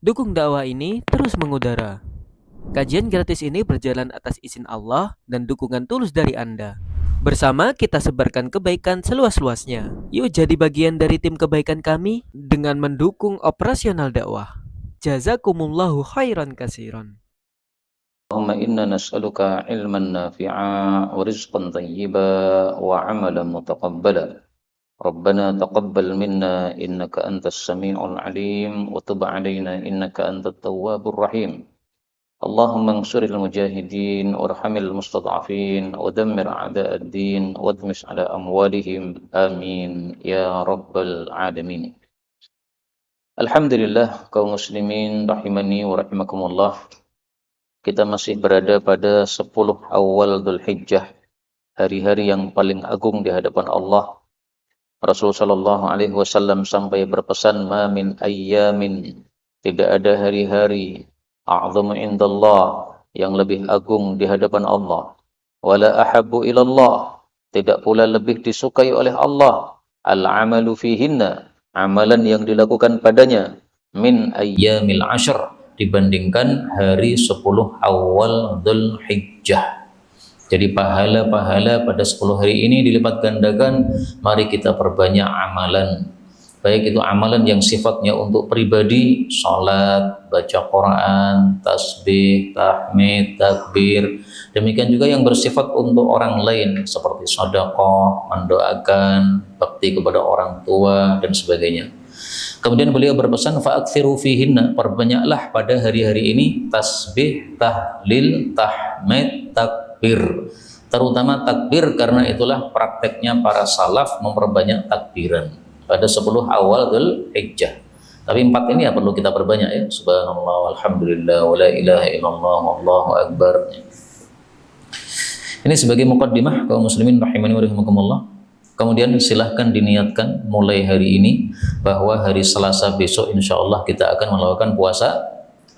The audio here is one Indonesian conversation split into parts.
Dukung dakwah ini terus mengudara. Kajian gratis ini berjalan atas izin Allah dan dukungan tulus dari Anda. Bersama kita sebarkan kebaikan seluas-luasnya. Yuk jadi bagian dari tim kebaikan kami dengan mendukung operasional dakwah. Jazakumullahu khairan kasiran. اللهم إنا نسألك علما نافعا ورزقا طيبا وعملا متقبلا ربنا تقبل منا إنك أنت السميع العليم وتب علينا إنك أنت التواب الرحيم اللهم انصر المجاهدين وارحم المستضعفين ودمر أعداء الدين وادمس على أموالهم آمين يا رب العالمين. Alhamdulillah kaum muslimin rahimani wa rahimakumullah. Kita masih berada pada 10 awal Dzulhijjah, hari-hari yang paling agung di hadapan Allah. Rasulullah sallallahu alaihi wasallam sampai berpesan, "Ma min ayyamin", tidak ada hari-hari, "a'zamu indallah", yang lebih agung di hadapan Allah, "wala ahabbu ilallah", tidak pula lebih disukai oleh Allah, "al-'amalu fihinna", amalan yang dilakukan padanya, "min ayyamil 'ashr", dibandingkan hari 10 awal Dzulhijjah. Jadi pahala-pahala pada 10 hari ini dilipat gandakan. Mari kita perbanyak amalan, baik itu amalan yang sifatnya untuk pribadi, salat, baca Quran, tasbih, tahmid, takbir. Demikian juga yang bersifat untuk orang lain seperti sedekah, mendoakan, bakti kepada orang tua dan sebagainya. Kemudian beliau berpesan, fa'akthiru fihinna, perbanyaklah pada hari-hari ini tasbih, tahlil, tahmid, takbir. Terutama takbir, karena itulah prakteknya para salaf memperbanyak takbiran pada 10 awal Dzulhijjah. Tapi 4 ini ya perlu kita perbanyak ya. Subhanallah, walhamdulillah, wa la ilaha illallah, wallahu akbar. Ini sebagai muqaddimah kaum muslimin rahimani wa rahimakumullah. Kemudian silahkan diniatkan mulai hari ini bahwa hari Selasa besok insya Allah kita akan melakukan puasa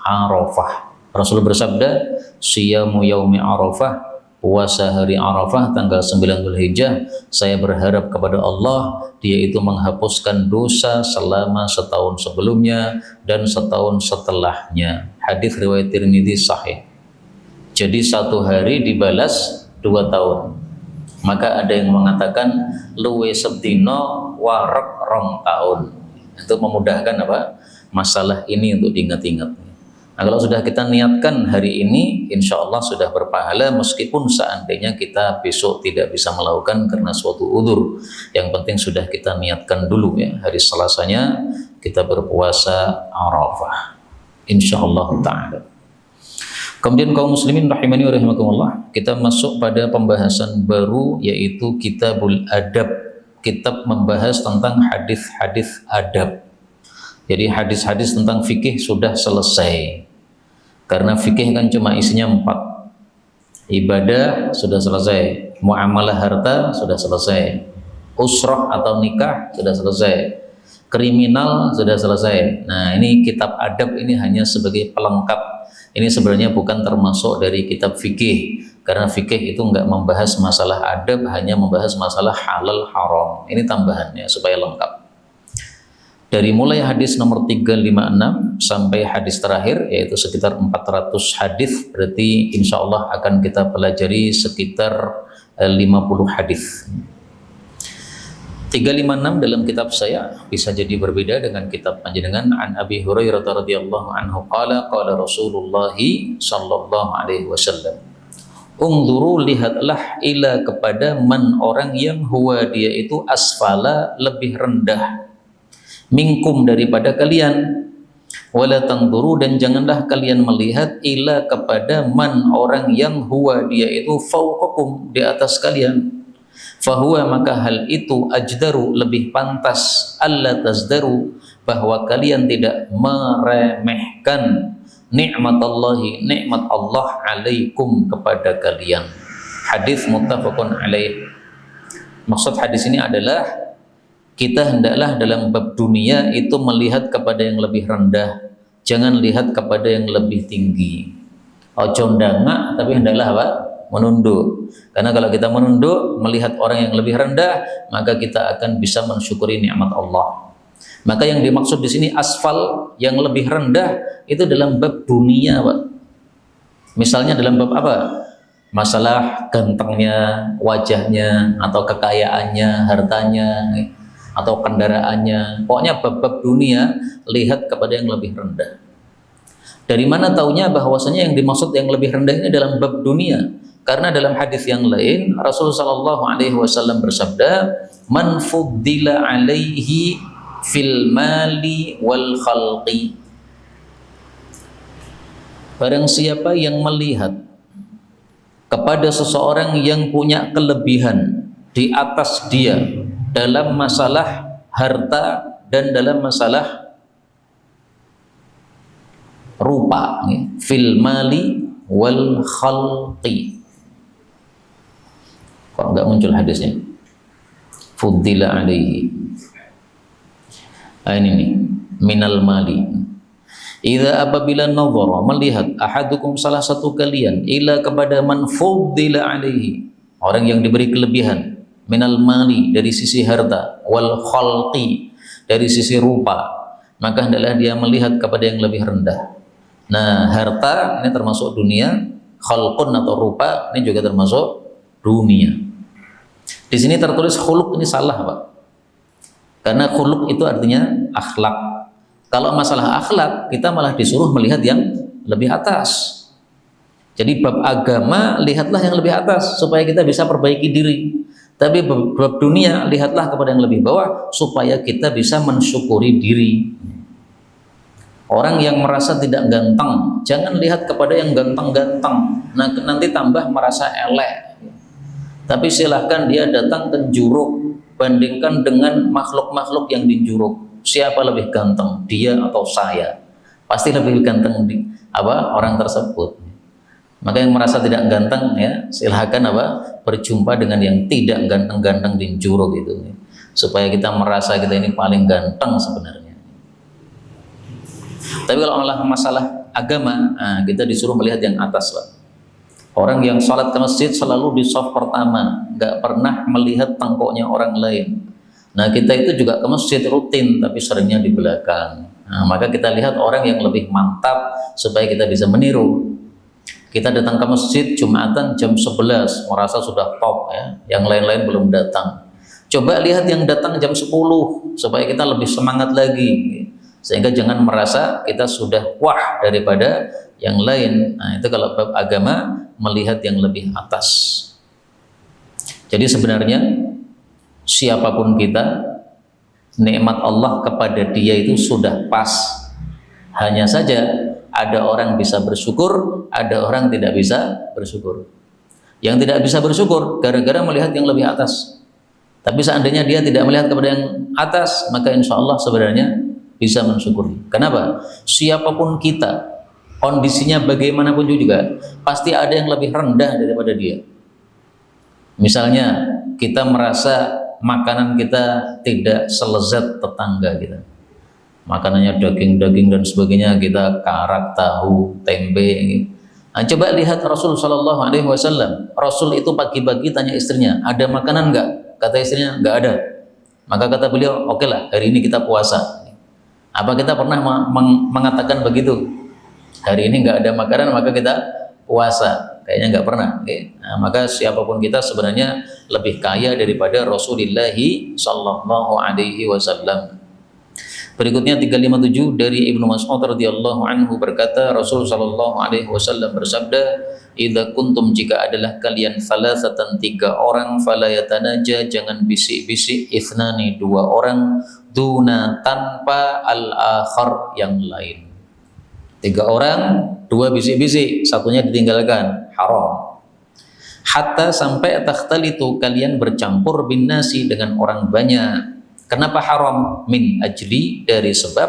Arafah. Rasul bersabda, "Siyamu yaumi Arafah", puasa hari Arafah tanggal 9 Dzulhijjah, saya berharap kepada Allah Dia itu menghapuskan dosa selama setahun sebelumnya dan setahun setelahnya. Hadis riwayat Tirmidzi sahih. Jadi 1 hari dibalas 2 tahun. Maka ada yang mengatakan luwe sedina warek rong tahun. Itu memudahkan apa? Masalah ini untuk diingat-ingat. Nah, kalau sudah kita niatkan hari ini, insya Allah sudah berpahala meskipun seandainya kita besok tidak bisa melakukan karena suatu udzur. Yang penting sudah kita niatkan dulu ya, hari Selasanya kita berpuasa Arafah. Insya Allah ta'ala. Kemudian kaum muslimin rahimani wa rahimakumullah, kita masuk pada pembahasan baru yaitu Kitabul Adab. Kitab membahas tentang hadis-hadis adab. Jadi hadis-hadis tentang fikih sudah selesai. Karena fikih kan cuma isinya 4. Ibadah sudah selesai, muamalah harta sudah selesai, usrah atau nikah sudah selesai, kriminal sudah selesai. Nah, ini kitab adab ini hanya sebagai pelengkap. Ini sebenarnya bukan termasuk dari kitab fikih, karena fikih itu enggak membahas masalah adab, hanya membahas masalah halal haram. Ini tambahannya supaya lengkap. Dari mulai hadis nomor 356 sampai hadis terakhir yaitu sekitar 400 hadis, berarti insya Allah akan kita pelajari sekitar 50 hadis. 356 dalam kitab saya bisa jadi berbeda dengan kitab panjenengan. An Abi Hurairah radhiyallahu anhu qala qala Rasulullah sallallahu alaihi wasallam, "Ungduru, lihatlah ila kepada man, orang yang huwa dia itu asfala lebih rendah, minkum daripada kalian, wala tangduru dan janganlah kalian melihat ila kepada man, orang yang huwa dia itu fauqakum di atas kalian. Fahuwa maka hal itu ajdaru lebih pantas, alla tazdaru bahwa kalian tidak meremehkan nikmatallahi, nikmat Allah alaikum kepada kalian." Hadis muttafaqun alaih. Maksud hadis ini adalah kita hendaklah dalam bab dunia itu melihat kepada yang lebih rendah, jangan lihat kepada yang lebih tinggi. Ojo ndangak tapi hendaklah apa? Menunduk. Karena kalau kita menunduk melihat orang yang lebih rendah, maka kita akan bisa mensyukuri nikmat Allah. Maka yang dimaksud di sini asfal yang lebih rendah itu dalam bab dunia, Pak. Misalnya dalam bab apa? Masalah gantengnya, wajahnya, atau kekayaannya, hartanya, atau kendaraannya. Pokoknya bab-bab dunia, lihat kepada yang lebih rendah. Dari mana taunya bahwasanya yang dimaksud yang lebih rendah ini dalam bab dunia? Karena dalam hadis yang lain Rasulullah Shallallahu Alaihi Wasallam bersabda, "Man fuddila alaihi fil mali wal khalqi." Barang siapa yang melihat kepada seseorang yang punya kelebihan di atas dia dalam masalah harta dan dalam masalah rupa, fil mali wal khalqi. Kok enggak muncul hadisnya? Fuddila alaihi. Ini nih, minal mali. Idza apabila nazara melihat ahadukum salah satu kalian ila kepada man fuddila alaihi, orang yang diberi kelebihan, minal mali dari sisi harta, wal khalqi dari sisi rupa, maka hendaklah dia melihat kepada yang lebih rendah. Nah, harta ini termasuk dunia, khalqun atau rupa ini juga termasuk dunia. Di sini tertulis khuluq, ini salah, Pak. Karena khuluq itu artinya akhlak. Kalau masalah akhlak, kita malah disuruh melihat yang lebih atas. Jadi bab agama, lihatlah yang lebih atas supaya kita bisa perbaiki diri. Tapi bab dunia, lihatlah kepada yang lebih bawah supaya kita bisa mensyukuri diri. Orang yang merasa tidak ganteng, jangan lihat kepada yang ganteng-ganteng. Nah, nanti tambah merasa elek. Tapi silahkan dia datang ke Juruk, bandingkan dengan makhluk-makhluk yang di Juruk. Siapa lebih ganteng, dia atau saya? Pasti lebih ganteng orang tersebut. Maka yang merasa tidak ganteng, ya silahkan berjumpa dengan yang tidak ganteng-ganteng di Juruk itu, supaya kita merasa kita ini paling ganteng sebenarnya. Tapi kalau masalah agama, kita disuruh melihat yang atas, Pak. Orang yang sholat ke masjid selalu di shaf pertama, nggak pernah melihat tangkoknya orang lain. Nah, kita itu juga ke masjid rutin, tapi seringnya di belakang. Nah, maka kita lihat orang yang lebih mantap supaya kita bisa meniru. Kita datang ke masjid Jumatan jam 11, merasa sudah top, ya. Yang lain-lain belum datang. Coba lihat yang datang jam 10 supaya kita lebih semangat lagi. Sehingga jangan merasa kita sudah wah daripada yang lain. Nah, itu kalau bab agama, melihat yang lebih atas. Jadi sebenarnya siapapun kita, nikmat Allah kepada dia itu sudah pas. Hanya saja ada orang bisa bersyukur, ada orang tidak bisa bersyukur. Yang tidak bisa bersyukur gara-gara melihat yang lebih atas. Tapi seandainya dia tidak melihat kepada yang atas, maka insya Allah sebenarnya bisa mensyukuri. Kenapa? Siapapun kita, kondisinya bagaimanapun juga, pasti ada yang lebih rendah daripada dia. Misalnya kita merasa makanan kita tidak selezat tetangga kita, makanannya daging-daging dan sebagainya, kita karak, tahu, tempe. Nah, coba lihat Rasul Shallallahu Alaihi Wasallam. Rasul itu pagi-pagi tanya istrinya, ada makanan nggak? Kata istrinya, nggak ada. Maka kata beliau, oke lah, hari ini kita puasa. Apa kita pernah mengatakan begitu? Hari ini nggak ada makanan, maka kita puasa. Kayaknya nggak pernah. Nah, maka siapapun kita sebenarnya lebih kaya daripada Rasulullah Sallallahu Alaihi Wasallam. Berikutnya 357 dari Ibnu Mas'ud radhiyallahu anhu berkata, Rasul Sallallahu Alaihi Wasallam bersabda, "Idza kuntum, jika adalah kalian salasatan 3 orang, fala yatanaja, jangan bisik-bisik, ithnani 2 orang, duna tanpa al-akhar yang lain." 3 orang, 2 bisik-bisik, satunya ditinggalkan, haram. Hatta sampai takhtalitu, kalian bercampur bin nasi, dengan orang banyak. Kenapa haram? Min ajli, dari sebab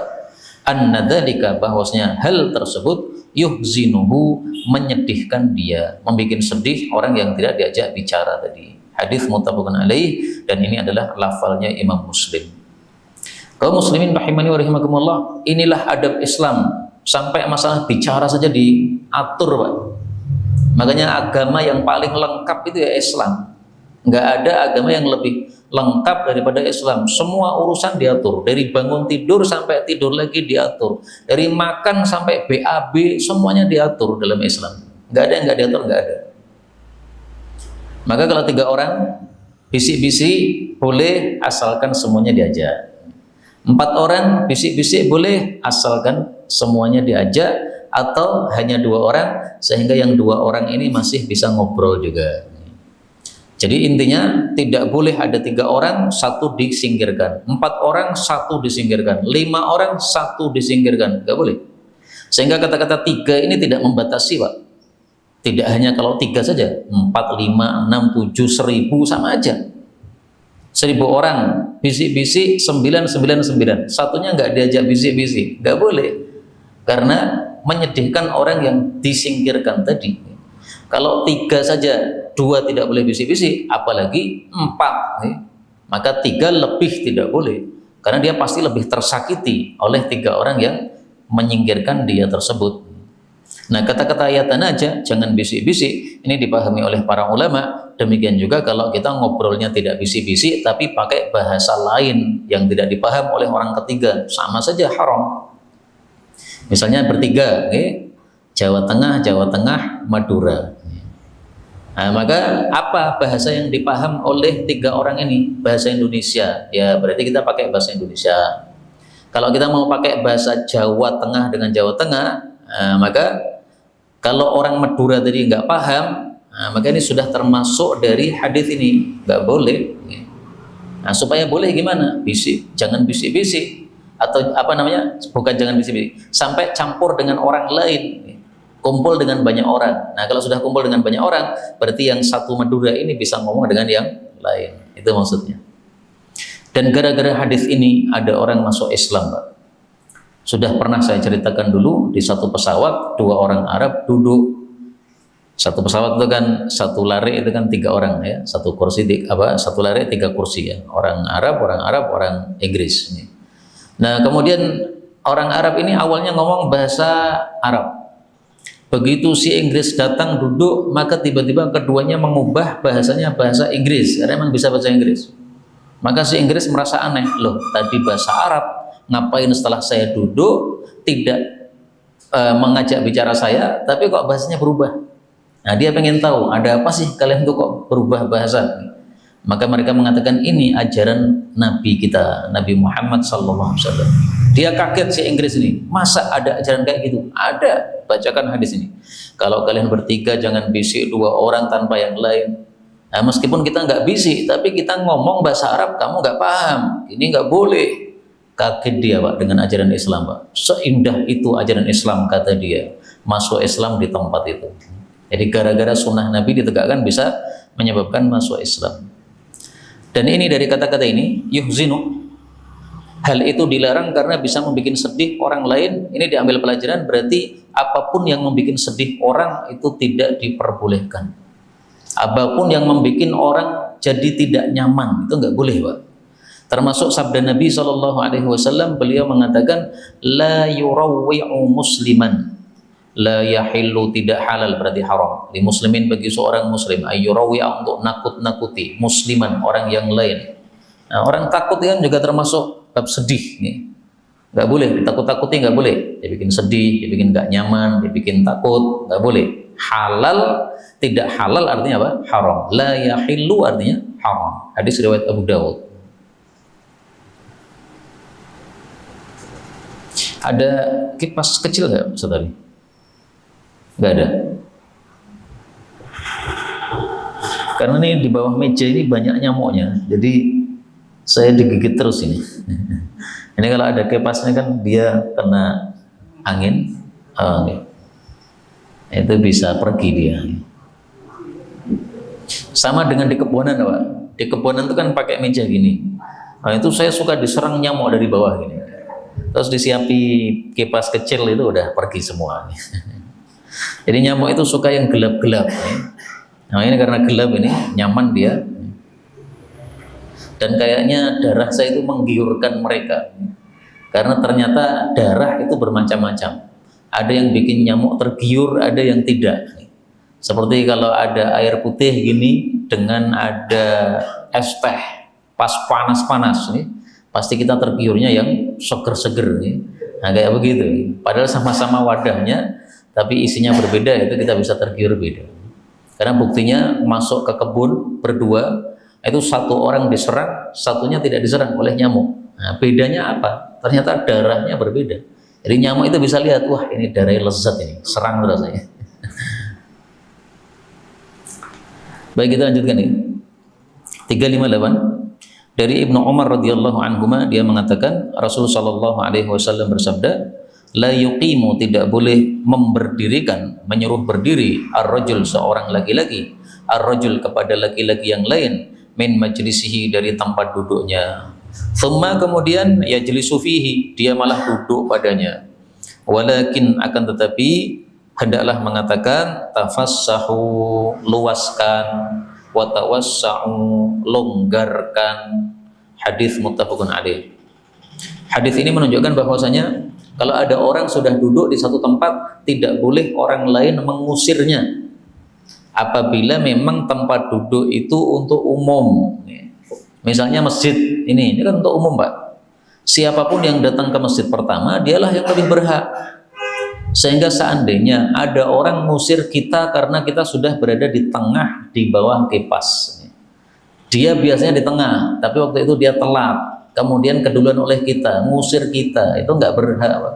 anna dzalika, bahwasanya hal tersebut yuhzinuhu, menyedihkan dia, membuat sedih orang yang tidak diajak bicara tadi. Hadis muttafaqun alaih, dan ini adalah lafalnya Imam Muslim. Kaum muslimin rahimani wa rahimakumullah, inilah adab Islam. Sampai masalah bicara saja diatur, Pak. Makanya agama yang paling lengkap itu ya Islam. Nggak ada agama yang lebih lengkap daripada Islam. Semua urusan diatur, dari bangun tidur sampai tidur lagi diatur, dari makan sampai BAB semuanya diatur dalam Islam. Nggak ada yang nggak diatur, nggak ada. Maka kalau 3 orang bisik-bisik boleh asalkan semuanya diajak. 4 orang bisik-bisik boleh asalkan semuanya diajak, atau hanya 2 orang sehingga yang 2 orang ini masih bisa ngobrol juga. Jadi intinya tidak boleh ada 3 orang 1 disingkirkan, 4 orang 1 disingkirkan, 5 orang 1 disingkirkan, nggak boleh. Sehingga kata-kata 3 ini tidak membatasi, Pak. Tidak hanya kalau 3 saja, 4, 5, 6, 7, 1000 sama aja. 1000 orang bisik-bisik 999, satunya nggak diajak bisik-bisik, nggak boleh, karena menyedihkan orang yang disingkirkan tadi. Kalau 3 saja, 2 tidak boleh bisik-bisik, apalagi 4, maka 3 lebih tidak boleh, karena dia pasti lebih tersakiti oleh 3 orang yang menyingkirkan dia tersebut. Nah, kata-kata ayatan aja, jangan bisik-bisik, ini dipahami oleh para ulama. Demikian juga kalau kita ngobrolnya tidak bisik-bisik, tapi pakai bahasa lain yang tidak dipaham oleh orang ketiga, sama saja haram. Misalnya bertiga, Jawa Tengah, Madura. Nah, maka apa bahasa yang dipaham oleh 3 orang ini? Bahasa Indonesia, ya berarti kita pakai bahasa Indonesia. Kalau kita mau pakai bahasa Jawa Tengah dengan Jawa Tengah, maka kalau orang Madura tadi nggak paham, maka ini sudah termasuk dari hadis ini, nggak boleh. Nah, supaya boleh gimana? Bisik, jangan bisik-bisik, atau apa namanya? Bukan jangan bisik-bisik, sampai campur dengan orang lain, kumpul dengan banyak orang. Nah, kalau sudah kumpul dengan banyak orang, berarti yang satu Madura ini bisa ngomong dengan yang lain. Itu maksudnya. Dan gara-gara hadis ini ada orang masuk Islam, Pak. Sudah pernah saya ceritakan dulu, di satu pesawat 2 orang Arab duduk. Satu pesawat itu kan, satu lari itu kan 3 orang ya, satu kursi satu lari 3 kursi ya. Orang Arab, orang Inggris. Nah, kemudian orang Arab ini awalnya ngomong bahasa Arab. Begitu si Inggris datang duduk, maka tiba-tiba keduanya mengubah bahasanya bahasa Inggris, karena memang bisa bahasa Inggris. Maka si Inggris merasa aneh, loh tadi bahasa Arab, ngapain setelah saya duduk tidak mengajak bicara saya, tapi kok bahasanya berubah. Nah, dia pengen tahu ada apa sih kalian tuh kok berubah bahasa. Maka mereka mengatakan ini ajaran Nabi kita, Nabi Muhammad SAW. Dia kaget si Inggris ini, masa ada ajaran kayak gitu? Ada, bacakan hadis ini. Kalau kalian bertiga jangan bisik 2 orang tanpa yang lain. Nah, meskipun kita nggak bisik, tapi kita ngomong bahasa Arab kamu nggak paham, ini nggak boleh. Kaget dia, Pak, dengan ajaran Islam, Pak. Seindah itu ajaran Islam, kata dia. Masuk Islam di tempat itu. Jadi gara-gara sunnah Nabi ditegakkan bisa menyebabkan masuk Islam. Dan ini dari kata-kata ini, yuhzinu. Hal itu dilarang karena bisa membuat sedih orang lain. Ini diambil pelajaran, berarti apapun yang membuat sedih orang itu tidak diperbolehkan. Apapun yang membuat orang jadi tidak nyaman, itu nggak boleh, Pak. Termasuk sabda Nabi SAW, beliau mengatakan, la yurawwi'u musliman, la yahillu, tidak halal berarti haram. Di muslimin, bagi seorang muslim, ayyurawwi'a, untuk nakut-nakuti musliman, orang yang lain. Nah, orang takut kan juga termasuk bab sedih nih. Nggak boleh, ditakut-takuti nggak boleh. Dia bikin sedih, dia bikin nggak nyaman, dia bikin takut, nggak boleh. Halal, tidak halal artinya apa? Haram. La yahillu artinya haram. Hadis riwayat Abu Dawud. Ada kipas kecil nggak, saudari? Nggak ada. Karena ini di bawah meja ini banyak nyamuknya, jadi saya digigit terus ini. Ini kalau ada kipasnya kan dia kena angin, itu bisa pergi dia. Sama dengan di kebonan, Pak. Di kebonan itu kan pakai meja gini. Nah, itu saya suka diserang nyamuk dari bawah gini. Terus disiapi kipas kecil itu udah pergi semua. Jadi nyamuk itu suka yang gelap-gelap. Nah, ini karena gelap ini nyaman dia. Dan kayaknya darah saya itu menggiurkan mereka. Karena ternyata darah itu bermacam-macam. Ada yang bikin nyamuk tergiur, ada yang tidak. Seperti kalau ada air putih gini dengan ada es teh pas panas-panas nih, pasti kita tergiurnya yang seger-seger nih. Nah kayak begitu. Padahal sama-sama wadahnya, tapi isinya berbeda, itu kita bisa tergiur beda. Karena buktinya masuk ke kebun berdua, itu satu orang diserang, satunya tidak diserang oleh nyamuk. Nah, bedanya apa? Ternyata darahnya berbeda. Jadi nyamuk itu bisa lihat, wah ini darahnya lezat ini, serang rasanya. Baik, kita lanjutkan ini. 358 dari Ibnu Umar radhiyallahu anhuma, dia mengatakan Rasulullah sallallahu alaihi wasallam bersabda, la yuqimu, tidak boleh memberdirikan, menyuruh berdiri ar-rajul, seorang laki-laki, ar-rajul, kepada laki-laki yang lain, min majlisihi, dari tempat duduknya. Thumma, kemudian yajlisu fihi, dia malah duduk padanya. Walakin, akan tetapi, hendaklah mengatakan tafassahu, luaskan, wa tawassa'u, longgarkan. Hadis muttafaqun alaih. Hadis ini menunjukkan bahwasanya kalau ada orang sudah duduk di satu tempat, tidak boleh orang lain mengusirnya apabila memang tempat duduk itu untuk umum. Misalnya masjid ini kan untuk umum, Pak. Siapapun yang datang ke masjid pertama, dialah yang lebih berhak. Sehingga seandainya ada orang ngusir kita karena kita sudah berada di tengah, di bawah kipas, dia biasanya di tengah, tapi waktu itu dia telat, kemudian keduluan oleh kita, ngusir kita, itu nggak berhak, Pak.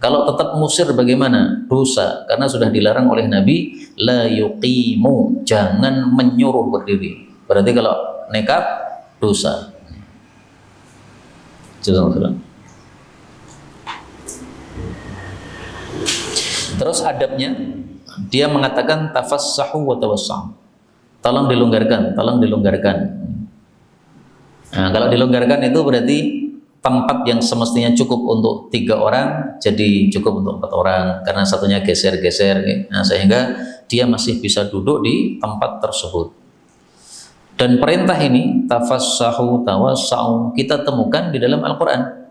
Kalau tetap ngusir bagaimana? Dosa, karena sudah dilarang oleh Nabi, la yuqimu, jangan menyuruh berdiri. Berarti kalau nekat, dosa. Jazakallahu. Terus adabnya, dia mengatakan tafassahu wa tawassa'u, tolong dilonggarkan, tolong dilonggarkan. Nah, kalau dilonggarkan itu berarti tempat yang semestinya cukup untuk 3 orang jadi cukup untuk 4 orang, karena satunya geser-geser. Nah, sehingga dia masih bisa duduk di tempat tersebut. Dan perintah ini tafassahu tawassa'u kita temukan di dalam Al-Quran.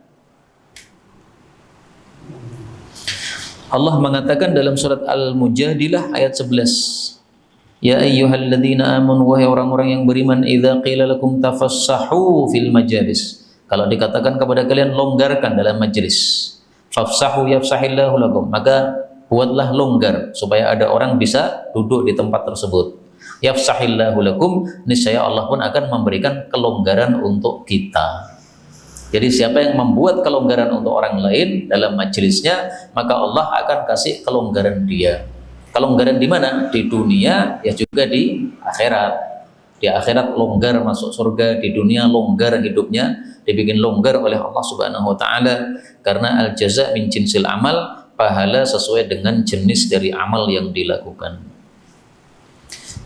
Allah mengatakan dalam surat Al-Mujadilah ayat 11, ya ayyuhalladzina amanu, wahai orang-orang yang beriman, idza qila lakum tafassahu fil majalis, kalau dikatakan kepada kalian longgarkan dalam majlis, fafsahu yafsahillahu lakum, maka buatlah longgar supaya ada orang bisa duduk di tempat tersebut. Yafsahillahu lakum, niscaya Allah pun akan memberikan kelonggaran untuk kita. Jadi siapa yang membuat kelonggaran untuk orang lain dalam majelisnya, maka Allah akan kasih kelonggaran dia. Kelonggaran di mana? Di dunia, ya juga di akhirat. Di akhirat longgar masuk surga, di dunia longgar hidupnya, dibikin longgar oleh Allah Subhanahu wa taala, karena al jaza min jinsil amal, pahala sesuai dengan jenis dari amal yang dilakukan.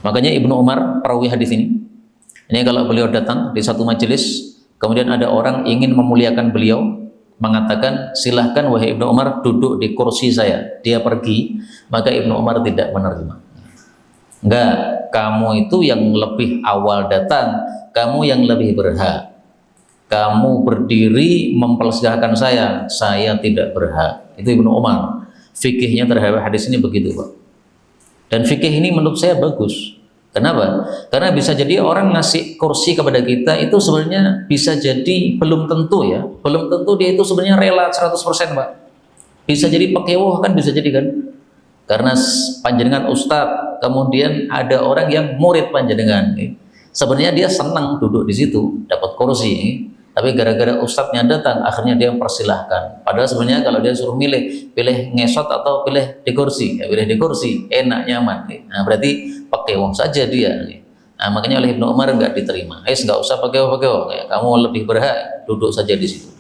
Makanya Ibnu Umar perawi hadis ini kalau beliau datang di satu majelis, kemudian ada orang ingin memuliakan beliau, mengatakan, silahkan wahai Ibnu Umar duduk di kursi saya. Dia pergi, maka Ibnu Umar tidak menerima. Enggak, kamu itu yang lebih awal datang, kamu yang lebih berhak. Kamu berdiri mempersilahkan saya tidak berhak. Itu Ibnu Umar. Fikihnya terhadap hadis ini begitu, Pak. Dan fikih ini menurut saya bagus. Kenapa? Karena bisa jadi orang ngasih kursi kepada kita itu sebenarnya bisa jadi belum tentu ya. Belum tentu dia itu sebenarnya rela 100%, Pak. Bisa jadi pekewoh kan, bisa jadi kan. Karena panjenengan ustadz, kemudian ada orang yang murid panjenengan. Sebenarnya dia senang duduk di situ, dapat kursi. Tapi gara-gara ustadznya datang, akhirnya dia mempersilahkan. Padahal sebenarnya kalau dia suruh pilih ngesot atau pilih di kursi, ya pilih di kursi, enak, nyaman. Nah, berarti pakewong saja dia. Nah, makanya oleh Ibnu Umar nggak diterima. Nggak usah pakewong, ya, kamu lebih berhak duduk saja di situ.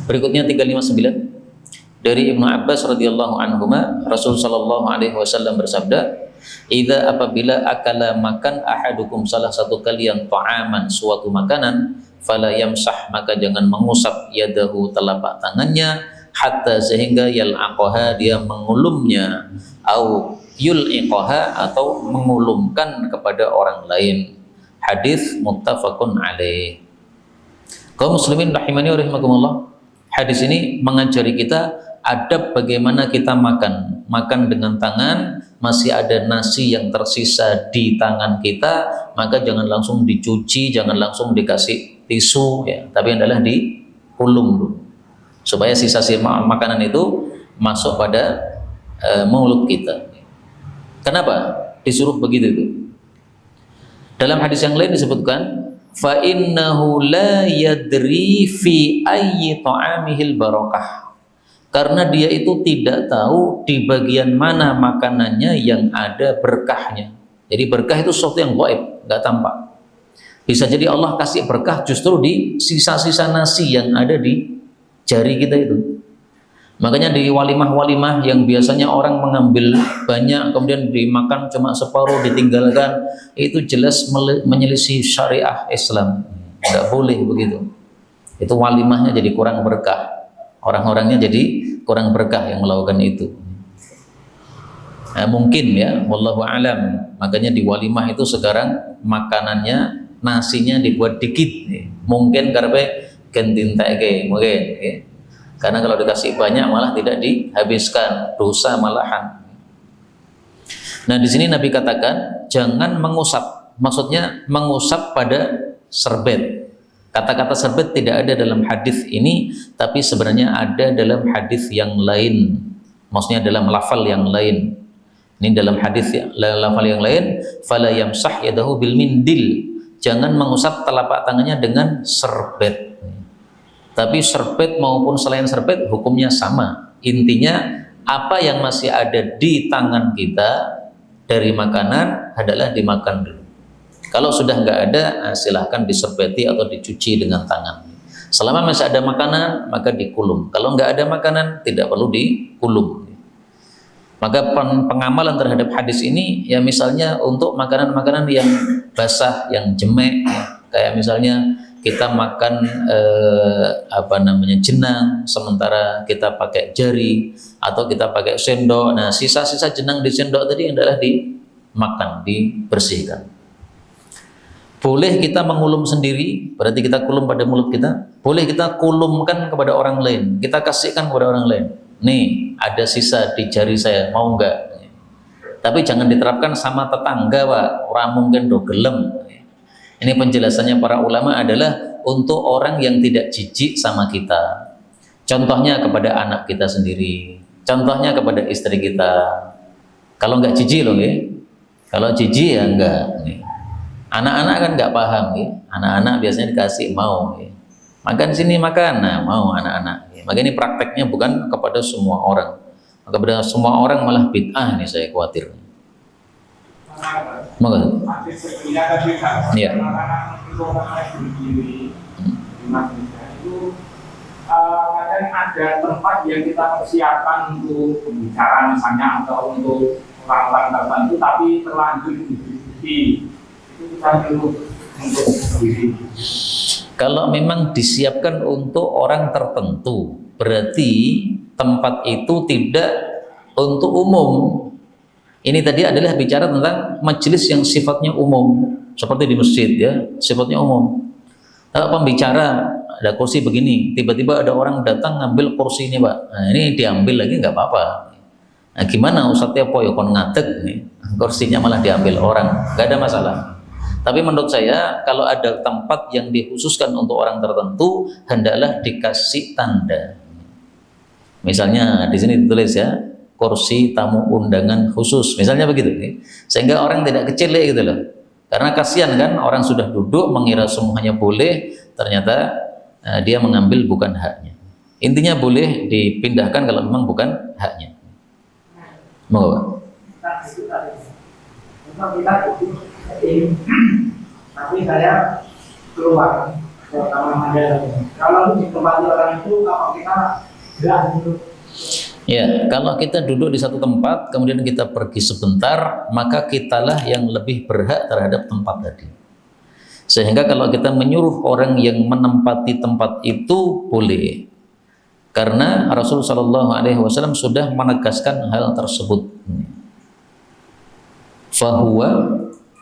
Berikutnya 359 dari Ibnu Abbas radhiyallahu anhuma, Rasul sallallahu alaihi wasallam bersabda, idza, apabila akala makan ahadukum, salah satu kalian, ta'aman, suatu makanan, fala yamsah, maka jangan mengusap, yadahu, telapak tangannya, hatta, sehingga yal'aqaha, dia mengulumnya, au yul'iqaha, atau mengulumkan kepada orang lain. Hadis muttafaqun alaih. Kaum muslimin rahimani wa rahimakumullah, hadis ini mengajari kita adab bagaimana kita makan. Makan dengan tangan, masih ada nasi yang tersisa di tangan kita, maka jangan langsung dicuci, jangan langsung dikasih tisu, ya, tapi adalah dikulum dulu, supaya sisa-sisa makanan itu masuk pada mulut kita. Kenapa disuruh begitu itu? Dalam hadis yang lain disebutkan, fa innahu la yadri fi ayyi ta'amihil barakah. Karena dia itu tidak tahu di bagian mana makanannya yang ada berkahnya. Jadi berkah itu sesuatu yang gaib, nggak tampak. Bisa jadi Allah kasih berkah justru di sisa-sisa nasi yang ada di jari kita itu. Makanya di walimah-walimah yang biasanya orang mengambil banyak kemudian dimakan cuma separuh ditinggalkan, itu jelas menyelisih syariah Islam. Nggak boleh begitu. Itu walimahnya jadi kurang berkah. Orang-orangnya jadi kurang berkah yang melakukan itu. Nah, mungkin ya, wallahu alam. Makanya di walimah itu sekarang makanannya, nasinya dibuat dikit. Mungkin karena kentin teke, mungkin. Ya. Karena kalau dikasih banyak malah tidak dihabiskan, dosa malahan. Nah, di sini Nabi katakan jangan mengusap. Maksudnya mengusap pada serbet. Kata-kata serbet tidak ada dalam hadis ini, tapi sebenarnya ada dalam hadis yang lain. Maksudnya dalam lafal yang lain. Ini dalam hadis lafal yang lain, fala yamsah yadahu bil mindil. Jangan mengusap telapak tangannya dengan serbet. Tapi serbet maupun selain serbet hukumnya sama. Intinya apa yang masih ada di tangan kita dari makanan adalah dimakan dulu. Kalau sudah nggak ada, silahkan diserbeti atau dicuci dengan tangan. Selama masih ada makanan, maka dikulum. Kalau nggak ada makanan, tidak perlu dikulum. Maka pengamalan terhadap hadis ini, ya misalnya untuk makanan-makanan yang basah, yang jemek, ya. Kayak misalnya kita makan jenang, sementara kita pakai jari atau kita pakai sendok. Nah, sisa-sisa jenang di sendok tadi adalah dimakan, dibersihkan. Boleh kita mengulum sendiri, berarti kita kulum pada mulut kita. Boleh kita kulumkan kepada orang lain, kita kasihkan kepada orang lain. Nih, ada sisa di jari saya, mau enggak? Tapi jangan diterapkan sama tetangga, Pak. Orang mungkin do gelem. Ini penjelasannya para ulama adalah untuk orang yang tidak jijik sama kita. Contohnya kepada anak kita sendiri, contohnya kepada istri kita. Kalau enggak jijik loh, ya. Kalau jijik ya enggak. Anak-anak kan nggak paham, ya. Anak-anak biasanya dikasih mau, ya. Makan sini makan, nah mau anak-anak. Ya. Maka ini prakteknya bukan kepada semua orang, kepada semua orang malah bid'ah nih saya khawatir. Maka, ya. Kadang ada tempat yang kita persiapkan untuk pembicaraan misalnya atau untuk orang-orang tertentu, tapi terlanjur di kalau memang disiapkan untuk orang tertentu, berarti tempat itu tidak untuk umum. Ini tadi adalah bicara tentang majelis yang sifatnya umum, seperti di masjid, ya, sifatnya umum. Kalau pembicara ada kursi begini, tiba-tiba ada orang datang ngambil kursi ini, Pak. Nah, ini diambil lagi nggak apa-apa. Nah, gimana Ustadznya poyo kon ngadeg nih, kursinya malah diambil orang, nggak ada masalah. Tapi menurut saya kalau ada tempat yang dikhususkan untuk orang tertentu, hendaklah dikasih tanda. Misalnya di sini ditulis ya, kursi tamu undangan khusus, misalnya begitu, sehingga orang tidak kecil gitu loh. Karena kasihan kan orang sudah duduk mengira semuanya boleh, ternyata dia mengambil bukan haknya. Intinya boleh dipindahkan kalau memang bukan haknya. Mau tapi saya keluar kalau di tempat orang itu kalau kita enggak gitu. Ya, kalau kita duduk di satu tempat kemudian kita pergi sebentar, maka kitalah yang lebih berhak terhadap tempat tadi. Sehingga kalau kita menyuruh orang yang menempati tempat itu boleh, karena Rasulullah SAW sudah menegaskan hal tersebut. Fahuwa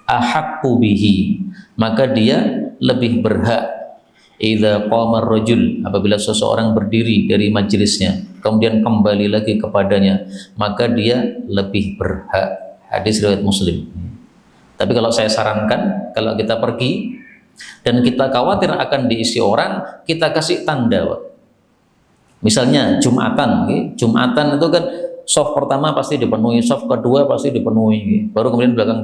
ahaqqu bihi, maka dia lebih berhak. Idza qama ar-rajul, apabila seseorang berdiri dari majelisnya, kemudian kembali lagi kepadanya, maka dia lebih berhak. Hadis riwayat Muslim. Tapi kalau saya sarankan, kalau kita pergi dan kita khawatir akan diisi orang, kita kasih tanda, Pak. Misalnya Jumatan, Jumatan itu kan soft pertama pasti dipenuhi, soft kedua pasti dipenuhi, baru kemudian belakang.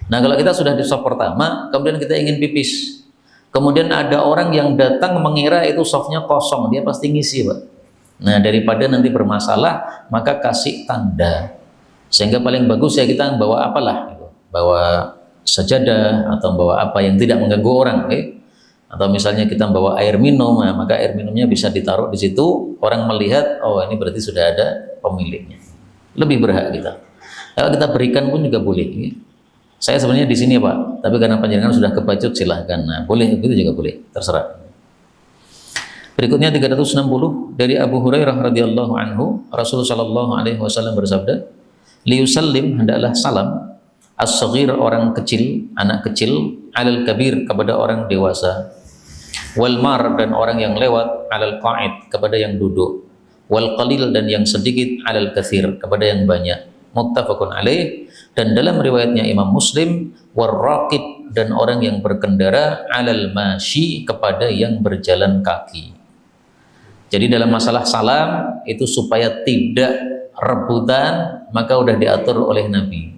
Nah, kalau kita sudah di soft pertama, kemudian kita ingin pipis, kemudian ada orang yang datang mengira itu softnya kosong, dia pasti ngisi, Pak. Nah, daripada nanti bermasalah, maka kasih tanda. Sehingga paling bagus ya kita bawa apalah, bawa sajadah atau bawa apa yang tidak mengganggu orang, atau misalnya kita bawa air minum, nah, maka air minumnya bisa ditaruh di situ, orang melihat, oh ini berarti sudah ada pemiliknya, lebih berhak kita. Kalau kita berikan pun juga boleh. Saya sebenarnya di sini, Pak, tapi karena panjenengan sudah kebacut, silahkan. Nah, boleh, itu juga boleh, terserah. Berikutnya 360 dari Abu Hurairah radhiyallahu anhu, Rasulullah sallallahu alaihi wasallam bersabda, liyusallim, hendaklah salam as-saghir, orang kecil, anak kecil, alal kabir, kepada orang dewasa, wal mar, dan orang yang lewat, alal qa'id, kepada yang duduk, wal qalil, dan yang sedikit, alal katsir, kepada yang banyak. Muttafaqun alaih. Dan dalam riwayatnya Imam Muslim, war raqib, dan orang yang berkendara, alal masyi, kepada yang berjalan kaki. Jadi dalam masalah salam itu supaya tidak rebutan, maka udah diatur oleh Nabi.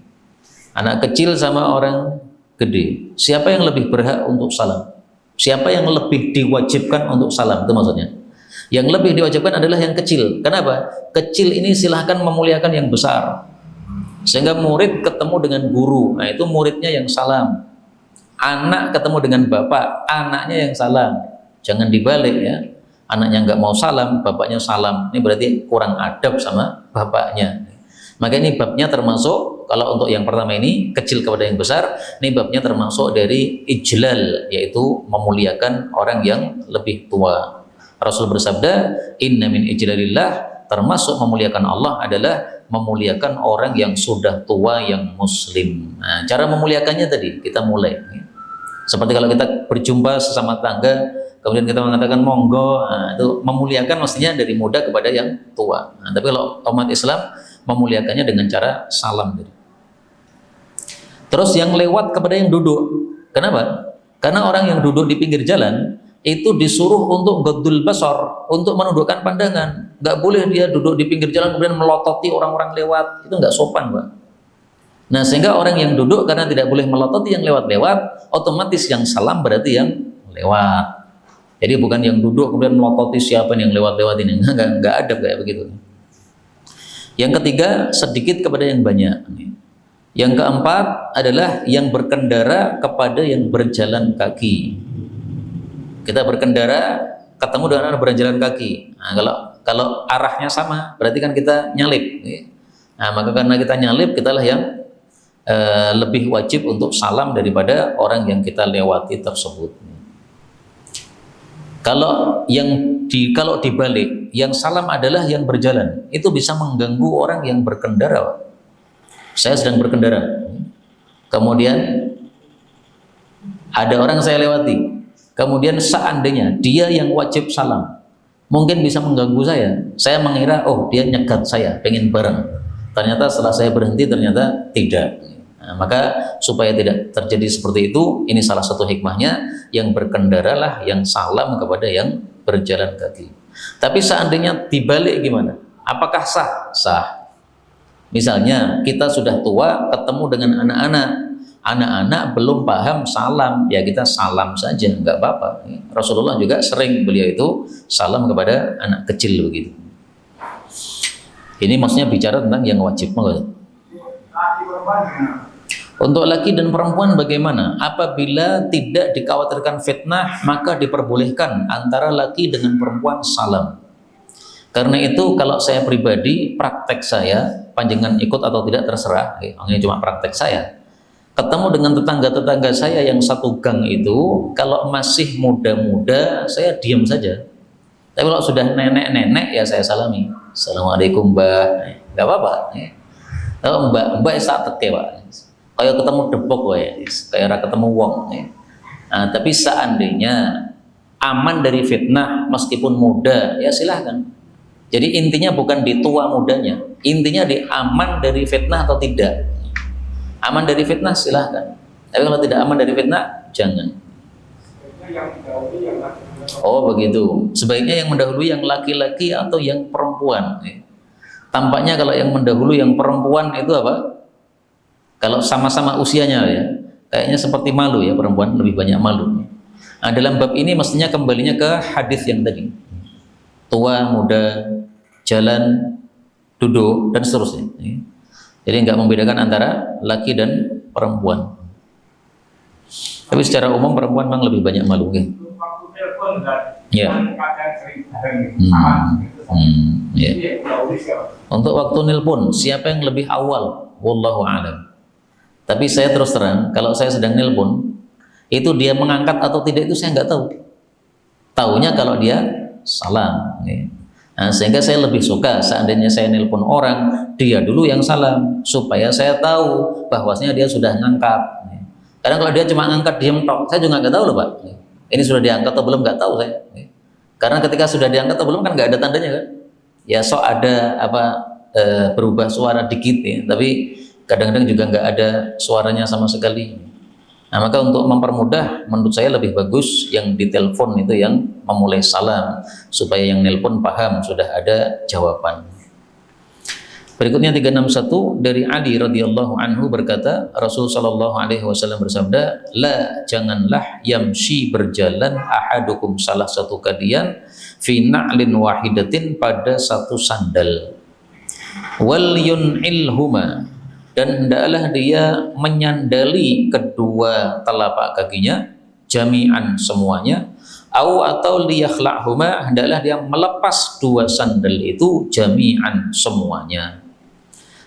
Anak kecil sama orang gede, siapa yang lebih berhak untuk salam? Siapa yang lebih diwajibkan untuk salam? Itu maksudnya. Yang lebih diwajibkan adalah yang kecil. Kenapa? Kecil ini silahkan memuliakan yang besar. Sehingga murid ketemu dengan guru, nah itu muridnya yang salam. Anak ketemu dengan bapak, anaknya yang salam. Jangan dibalik ya. Anaknya nggak mau salam, bapaknya salam. Ini berarti kurang adab sama bapaknya. Maka ini babnya termasuk, kalau untuk yang pertama ini kecil kepada yang besar, ini babnya termasuk dari ijlal, yaitu memuliakan orang yang lebih tua. Rasul bersabda, inna min ijlalillah, termasuk memuliakan Allah adalah memuliakan orang yang sudah tua yang muslim. Nah, cara memuliakannya tadi kita mulai. Seperti kalau kita berjumpa sesama tangga, kemudian kita mengatakan monggo, nah, itu memuliakan mestinya dari muda kepada yang tua. Nah, tapi kalau umat Islam memuliakannya dengan cara salam tadi. Terus yang lewat kepada yang duduk. Kenapa? Karena orang yang duduk di pinggir jalan itu disuruh untuk ghaddul basar, untuk menundukkan pandangan. Nggak boleh dia duduk di pinggir jalan kemudian melototi orang-orang lewat. Itu nggak sopan, Pak. Nah, sehingga orang yang duduk karena tidak boleh melototi yang lewat-lewat, otomatis yang salam berarti yang lewat. Jadi bukan yang duduk kemudian melototi siapa yang lewat-lewat ini. Nggak ada kayak begitu. Yang ketiga, sedikit kepada yang banyak. Yang keempat adalah yang berkendara kepada yang berjalan kaki. Kita berkendara ketemu dengan orang berjalan kaki. Nah, kalau arahnya sama, berarti kan kita nyalip. Nah, maka karena kita nyalip, kitalah yang lebih wajib untuk salam daripada orang yang kita lewati tersebut. Kalau dibalik, yang salam adalah yang berjalan, itu bisa mengganggu orang yang berkendara. Saya sedang berkendara, kemudian ada orang saya lewati. Kemudian seandainya dia yang wajib salam, mungkin bisa mengganggu saya. Saya mengira, oh dia nyegat saya, pengen bareng. Ternyata setelah saya berhenti, ternyata tidak. Nah, maka supaya tidak terjadi seperti itu, ini salah satu hikmahnya, yang berkendaralah yang salam kepada yang berjalan kaki. Tapi seandainya dibalik gimana? Apakah sah? Sah. Misalnya kita sudah tua, ketemu dengan anak-anak. Anak-anak belum paham salam, ya kita salam saja, nggak apa-apa. Rasulullah juga sering beliau itu salam kepada anak kecil begitu. Ini maksudnya bicara tentang yang wajib. Untuk laki dan perempuan bagaimana? Apabila tidak dikhawatirkan fitnah, maka diperbolehkan antara laki dengan perempuan salam. Karena itu kalau saya pribadi, praktek saya, panjenengan ikut atau tidak terserah, ini cuma praktek saya. Ketemu dengan tetangga-tetangga saya yang satu gang itu, kalau masih muda-muda, saya diam saja. Tapi kalau sudah nenek-nenek, ya saya salami. Assalamualaikum mbak, nggak apa-apa. Kalau mbak saat teke pak, kayak ketemu debok kayak ketemu wong. Nah, tapi seandainya aman dari fitnah meskipun muda, ya silahkan. Jadi intinya bukan di tua mudanya, intinya di aman dari fitnah atau tidak. Aman dari fitnah silahkan, tapi kalau tidak aman dari fitnah jangan. Oh begitu, sebaiknya yang mendahului yang laki-laki atau yang perempuan. Tampaknya kalau yang mendahului yang perempuan itu apa? Kalau sama-sama usianya ya, kayaknya seperti malu ya, perempuan lebih banyak malu. Nah, dalam bab ini mestinya kembalinya ke hadis yang tadi, tua, muda, jalan, duduk, dan seterusnya. Jadi nggak membedakan antara laki dan perempuan. Tapi secara umum perempuan memang lebih banyak malu. Waktu telepon dan Ya. kadang sering bareng Ya. Untuk waktu nelpon, siapa yang lebih awal? Wallahu a'lam. Tapi saya terus terang, kalau saya sedang nelpon, itu dia mengangkat atau tidak itu saya nggak tahu. Taunya kalau dia salam. Nah, sehingga saya lebih suka seandainya saya nelpon orang, dia dulu yang salam, supaya saya tahu bahwasanya dia sudah ngangkat. Karena kalau dia cuma ngangkat diam tok, saya juga nggak tahu loh Pak. Ini sudah diangkat atau belum nggak tahu saya. Karena ketika sudah diangkat atau belum kan nggak ada tandanya kan. Ya sok ada apa berubah suara dikit ya, tapi kadang-kadang juga nggak ada suaranya sama sekali. Nah maka untuk mempermudah menurut saya lebih bagus yang ditelepon itu yang memulai salam supaya yang nelpon paham sudah ada jawaban. Berikutnya 361 dari Ali radhiyallahu anhu berkata, Rasul sallallahu alaihi wasallam bersabda, la janganlah yamshi berjalan ahadukum salah satu kalian fi na'lin wahidatin pada satu sandal. Wal yun'ilhuma, dan hendaklah dia menyandali kedua telapak kakinya jami'an semuanya, atau liyakhla'huma, hendaklah dia melepas dua sandal itu jami'an semuanya.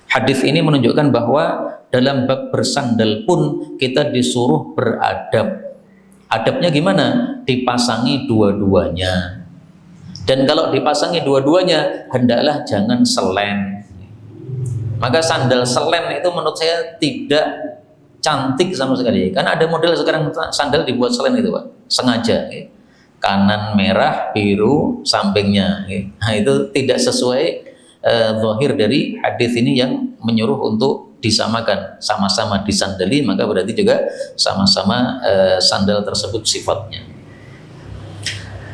Hadis ini menunjukkan bahwa dalam bab bersandal pun kita disuruh beradab. Adabnya gimana? Dipasangi dua-duanya. Dan kalau dipasangi dua-duanya, hendaklah jangan selen. Maka sandal selen itu menurut saya tidak cantik sama sekali. Karena ada model sekarang sandal dibuat selen itu Pak, sengaja. Kanan merah, biru, sampingnya. Nah itu tidak sesuai zahir dari hadis ini yang menyuruh untuk disamakan, sama-sama disandali, maka berarti juga sama-sama sandal tersebut sifatnya.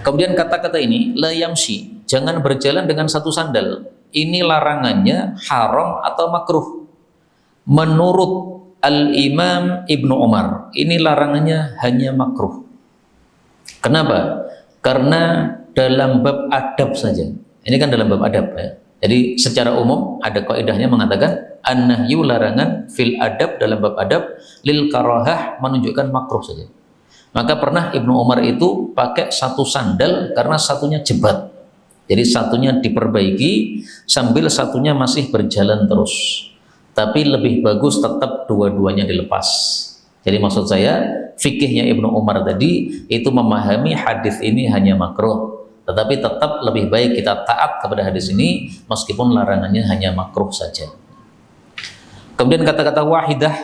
Kemudian kata-kata ini, la yamshi, jangan berjalan dengan satu sandal. Ini larangannya haram atau makruh. Menurut Al-Imam Ibnu Umar, ini larangannya hanya makruh. Kenapa? Karena dalam bab adab saja. Ini kan dalam bab adab ya. Jadi secara umum ada kaidahnya mengatakan an-nahyu, larangan, fil adab, dalam bab adab, lil karahah, menunjukkan makruh saja. Maka pernah Ibnu Umar itu pakai satu sandal karena satunya jebat. Jadi satunya diperbaiki sambil satunya masih berjalan terus. Tapi lebih bagus tetap dua-duanya dilepas. Jadi maksud saya fikihnya Ibnu Umar tadi itu memahami hadis ini hanya makruh. Tetapi tetap lebih baik kita taat kepada hadis ini meskipun larangannya hanya makruh saja. Kemudian kata-kata wahidah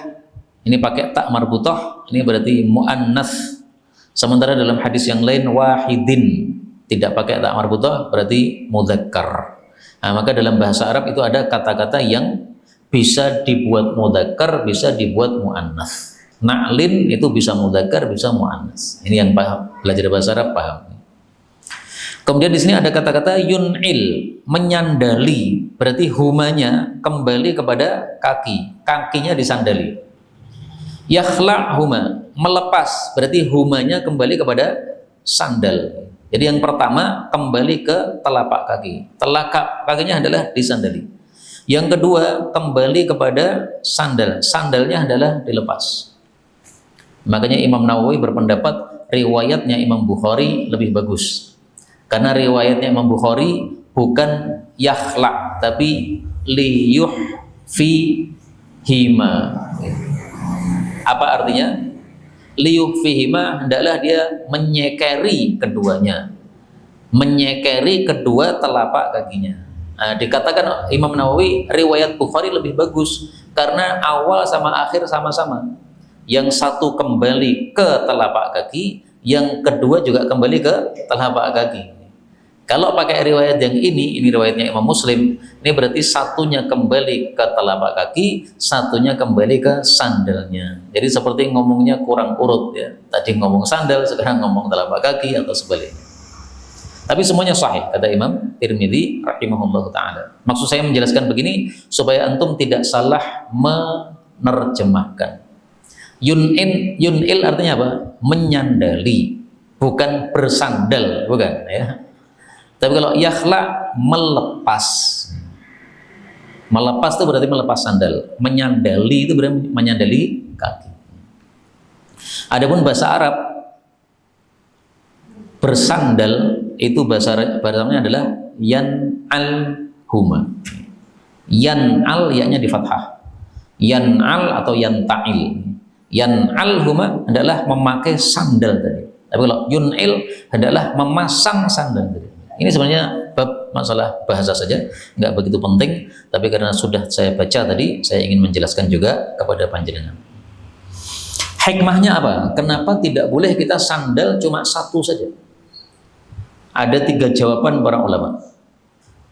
ini pakai tak marbutah, ini berarti muannas. Sementara dalam hadis yang lain wahidin tidak pakai tak marbutah berarti mudzakkar. Nah, maka dalam bahasa Arab itu ada kata-kata yang bisa dibuat mudzakkar, bisa dibuat muannas. Na'lin itu bisa mudzakkar, bisa muannas. Ini yang paham, belajar bahasa Arab paham. Kemudian di sini ada kata-kata yun'il, menyandali, berarti humanya kembali kepada kaki, kakinya disandali. Yakhla'huma, melepas, berarti humanya kembali kepada sandal. Jadi yang pertama kembali ke telapak kaki, telapak kakinya adalah disandali. Yang kedua kembali kepada sandal, sandalnya adalah dilepas. Makanya Imam Nawawi berpendapat riwayatnya Imam Bukhari lebih bagus. Karena riwayatnya Imam Bukhari bukan yakhla' tapi liyuhfihima. Apa artinya? Liyuhfihima, hendaklah dia menyekeri keduanya, menyekeri kedua telapak kakinya. Nah, dikatakan Imam Nawawi riwayat Bukhari lebih bagus karena awal sama akhir sama-sama. Yang satu kembali ke telapak kaki, yang kedua juga kembali ke telapak kaki. Kalau pakai riwayat yang ini riwayatnya Imam Muslim, ini berarti satunya kembali ke telapak kaki, satunya kembali ke sandalnya. Jadi seperti ngomongnya kurang urut ya. Tadi ngomong sandal, sekarang ngomong telapak kaki atau sebaliknya. Tapi semuanya sahih kata Imam Tirmidzi rahimahullahu taala. Maksud saya menjelaskan begini supaya antum tidak salah menerjemahkan. Yun'il artinya apa? Menyandali, bukan bersandal, bukan ya. Tapi kalau yakhla, melepas. Melepas itu berarti melepas sandal. Menyandali itu berarti menyandali kaki. Adapun bahasa Arab, bersandal itu bahasa Arabnya adalah yan'al huma. Yan'al yaknya di fathah. Yan'al atau yanta'il. Yan'al huma adalah memakai sandal tadi. Tapi kalau yun'il adalah memasang sandal tadi. Ini sebenarnya bab masalah bahasa saja, nggak begitu penting, tapi karena sudah saya baca tadi, saya ingin menjelaskan juga kepada panjenengan. Hikmahnya apa? Kenapa tidak boleh kita sandal cuma satu saja? Ada 3 jawaban para ulama.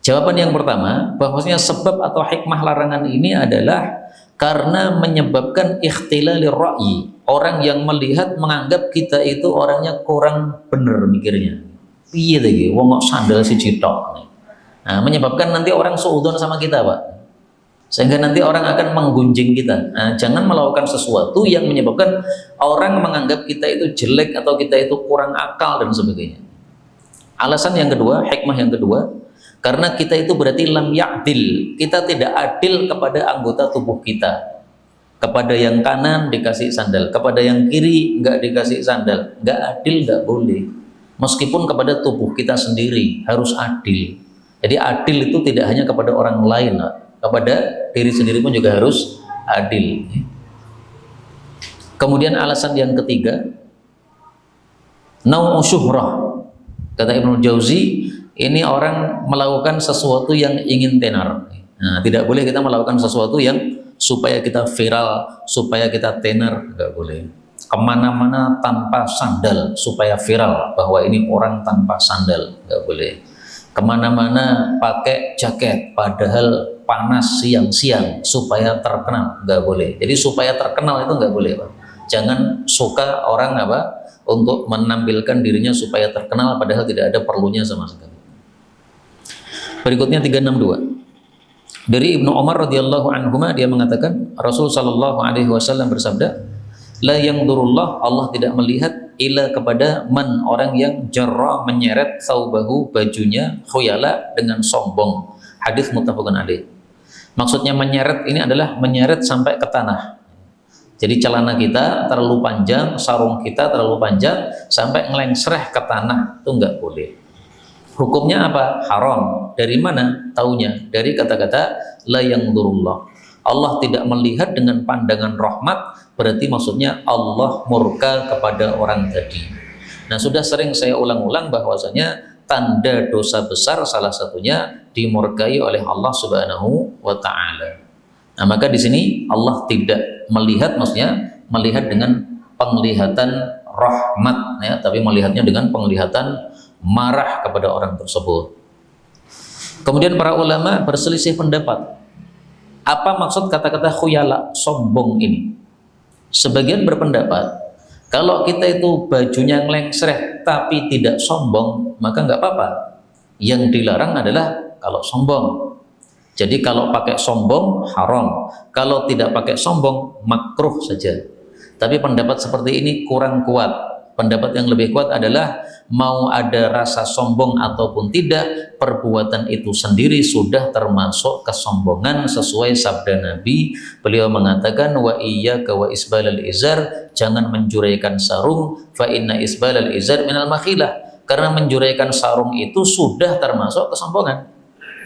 Jawaban yang pertama, bahwasanya sebab atau hikmah larangan ini adalah karena menyebabkan ikhtilalir ra'yi. Orang yang melihat menganggap kita itu orangnya kurang benar mikirnya. Iya lagi, wong kok sandal si citok. Nah, menyebabkan nanti orang suudzon sama kita, Pak. Sehingga nanti orang akan menggunjing kita. Nah, jangan melakukan sesuatu yang menyebabkan orang menganggap kita itu jelek atau kita itu kurang akal dan sebagainya. Alasan yang kedua, hikmah yang kedua, karena kita itu berarti lam ya'dil. Kita tidak adil kepada anggota tubuh kita. Kepada yang kanan dikasih sandal, kepada yang kiri enggak dikasih sandal. Enggak adil, enggak boleh. Meskipun kepada tubuh kita sendiri harus adil. Jadi adil itu tidak hanya kepada orang lain, kepada diri sendiri pun juga harus adil. Kemudian alasan yang ketiga, nau'u syuhrah. Kata Ibnu Jauzi, ini orang melakukan sesuatu yang ingin tenar. Nah, tidak boleh kita melakukan sesuatu yang supaya kita viral, supaya kita tenar, enggak boleh. Kemana-mana tanpa sandal supaya viral bahwa ini orang tanpa sandal, nggak boleh. Kemana-mana pakai jaket padahal panas siang-siang supaya terkenal, nggak boleh. Jadi supaya terkenal itu nggak boleh, Pak. Jangan suka orang apa untuk menampilkan dirinya supaya terkenal padahal tidak ada perlunya sama sekali. Berikutnya 362. Dari Ibnu Umar radhiyallahu anhuma, dia mengatakan Rasul sallallahu alaihi wasallam bersabda, la yangdurullah, Allah tidak melihat ila kepada man, orang yang jarra menyeret thawbahu, bajunya, khuyala, dengan sombong. Hadis muttafaqun alaih. Maksudnya menyeret ini adalah menyeret sampai ke tanah. Jadi celana kita terlalu panjang, sarung kita terlalu panjang sampai ngelengsreh ke tanah, itu enggak boleh. Hukumnya apa? Haram. Dari mana taunya? Dari kata-kata la yangdurullah. Allah tidak melihat dengan pandangan rahmat, berarti maksudnya Allah murka kepada orang tadi. Nah, sudah sering saya ulang-ulang bahwasanya tanda dosa besar salah satunya dimurkai oleh Allah Subhanahu wa taala. Nah, maka di sini Allah tidak melihat, maksudnya melihat dengan penglihatan rahmat ya, tapi melihatnya dengan penglihatan marah kepada orang tersebut. Kemudian para ulama berselisih pendapat. Apa maksud kata-kata khuyala, sombong ini? Sebagian berpendapat, kalau kita itu bajunya ngelengsreh tapi tidak sombong, maka nggak apa-apa. Yang dilarang adalah kalau sombong. Jadi kalau pakai sombong haram, kalau tidak pakai sombong makruh saja. Tapi pendapat seperti ini kurang kuat. Pendapat yang lebih kuat adalah mau ada rasa sombong ataupun tidak, perbuatan itu sendiri sudah termasuk kesombongan sesuai sabda Nabi. Beliau mengatakan wa iyyaka wa isbalal izar, jangan menjuraikan sarung, fa inna isbalal izar minal makhilah, karena menjuraikan sarung itu sudah termasuk kesombongan.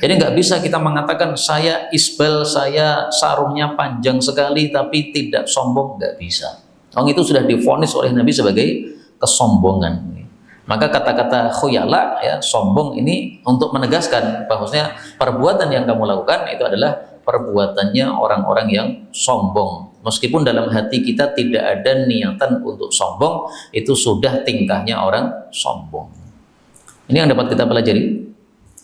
Jadi nggak bisa kita mengatakan saya isbal, saya sarungnya panjang sekali tapi tidak sombong, nggak bisa. Itu sudah divonis oleh Nabi sebagai kesombongan. Maka kata-kata khuyala ya, sombong ini untuk menegaskan bahwasanya perbuatan yang kamu lakukan itu adalah perbuatannya orang-orang yang sombong. Meskipun dalam hati kita tidak ada niatan untuk sombong, itu sudah tingkahnya orang sombong. Ini yang dapat kita pelajari,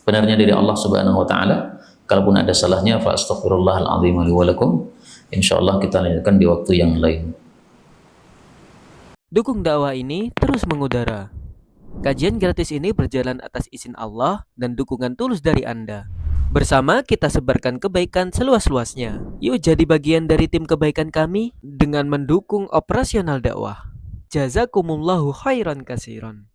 benarnya dari Allah Subhanahu wa taala. Kalaupun ada salahnya, fa astaghfirullahal azim li wa lakum. Insyaallah kita lanjutkan di waktu yang lain. Dukung dakwah ini terus mengudara. Kajian gratis ini berjalan atas izin Allah dan dukungan tulus dari Anda. Bersama kita sebarkan kebaikan seluas-luasnya. Yuk jadi bagian dari tim kebaikan kami dengan mendukung operasional dakwah. Jazakumullahu khairan kasiron.